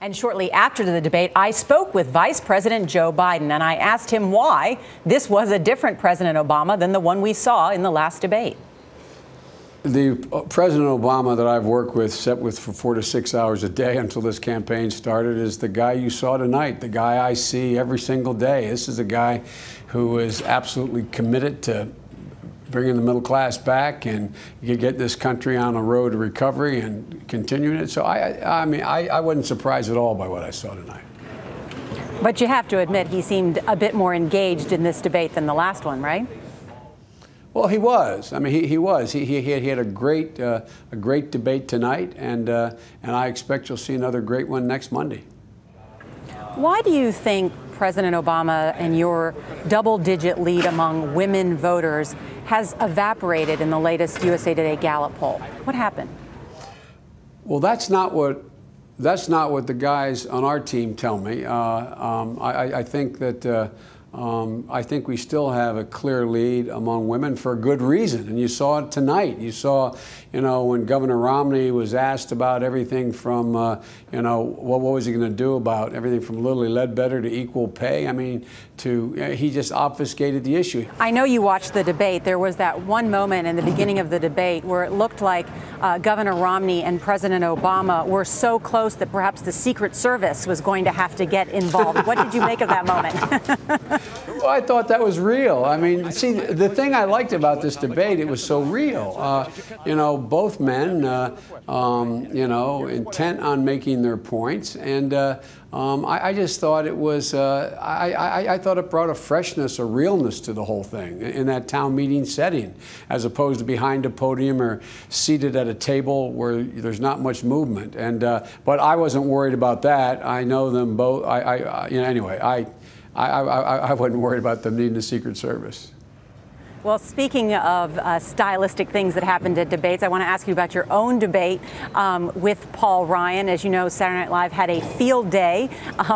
And shortly after the debate, I spoke with Vice President Joe Biden, and I asked him why this was a different President Obama than the one we saw in the last debate. The President Obama that I've worked with, sat with for 4 to 6 hours a day until this campaign started, is the guy you saw tonight, the guy I see every single day. This is a guy who is absolutely committed to bringing the middle class back and you get this country on a road to recovery and continuing it. So I wasn't surprised at all by what I saw tonight. But you have to admit he seemed a bit more engaged in this debate than the last one, right? Well, he was. I mean, he was. He had a great debate tonight, and I expect you'll see another great one next Monday. Why do you think President Obama and your double-digit lead among women voters has evaporated in the latest USA Today Gallup poll? What happened? Well, that's not what the guys on our team tell me. I think that I think we still have a clear lead among women for a good reason, and you saw it tonight. You saw, when Governor Romney was asked about everything from, what was he going to do about everything from Lilly Ledbetter to equal pay. I mean, he just obfuscated the issue. I know you watched the debate. There was that one moment in the beginning of the debate where it looked like Governor Romney and President Obama were so close that perhaps the Secret Service was going to have to get involved. What did you make of that moment? Well, I thought that was real. I mean, see, the thing I liked about this debate, it was so real. Both men, intent on making their points, and I just thought it was. I thought it brought a freshness, a realness to the whole thing in that town meeting setting, as opposed to behind a podium or seated at a table where there's not much movement. And but I wasn't worried about that. I know them both. Anyway, I wasn't worried about them needing the Secret Service. Well, speaking of stylistic things that happened at debates, I want to ask you about your own debate with Paul Ryan. As you know, Saturday Night Live had a field day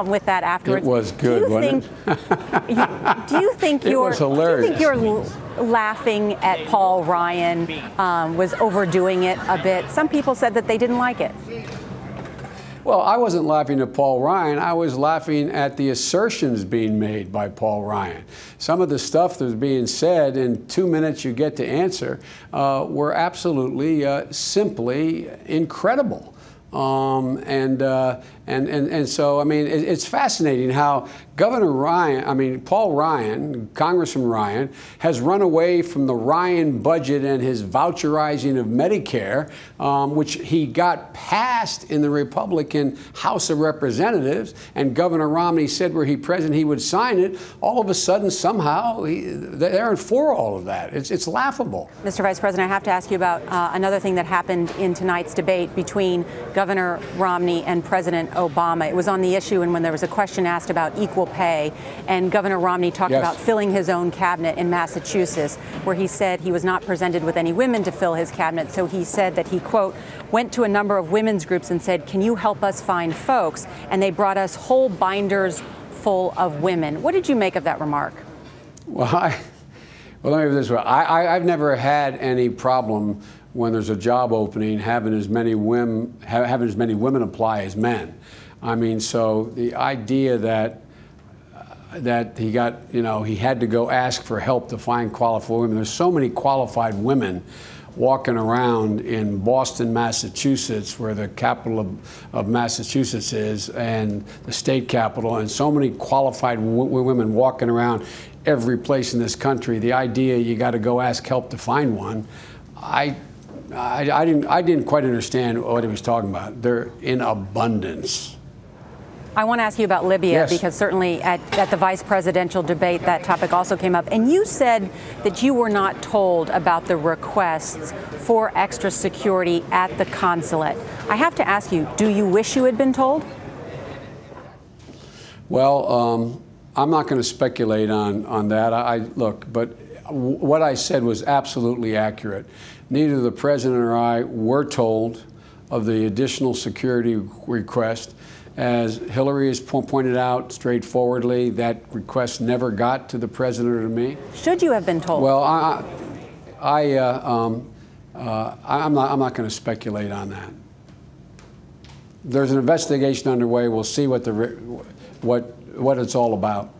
with that afterwards. It was good, wasn't it? Do you think your laughing at Paul Ryan was overdoing it a bit? Some people said that they didn't like it. Well, I wasn't laughing at Paul Ryan. I was laughing at the assertions being made by Paul Ryan. Some of the stuff that was being said in 2 minutes you get to answer were absolutely simply incredible. And so, I mean, it's fascinating how Paul Ryan, Congressman Ryan, has run away from the Ryan budget and his voucherizing of Medicare, which he got passed in the Republican House of Representatives, and Governor Romney said were he president he would sign it. All of a sudden, somehow, they're for all of that. It's laughable. Mr. Vice President, I have to ask you about another thing that happened in tonight's debate between Governor Romney and President Obama. It was on the issue and when there was a question asked about equal pay, and Governor Romney talked about filling his own cabinet in Massachusetts, where he said he was not presented with any women to fill his cabinet. So he said that he, quote, went to a number of women's groups and said, can you help us find folks? And they brought us whole binders full of women. What did you make of that remark? Well, let me put it this way. I've never had any problem when there's a job opening having as many women apply as men. I mean, so the idea that he got, he had to go ask for help to find qualified women. There's so many qualified women walking around in Boston, Massachusetts, where the capital of Massachusetts is, and the state capital, and so many qualified women walking around every place in this country. The idea you got to go ask help to find one, I didn't quite understand what he was talking about. They're in abundance. I want to ask you about Libya, yes, because certainly at the vice presidential debate, that topic also came up. And you said that you were not told about the requests for extra security at the consulate. I have to ask you, do you wish you had been told? Well, I'm not going to speculate on that. But what I said was absolutely accurate. Neither the president or I were told of the additional security request. As Hillary has pointed out straightforwardly, that request never got to the president or to me. Should you have been told? Well, I'm not going to speculate on that. there's an investigation underway. We'll see what it's all about.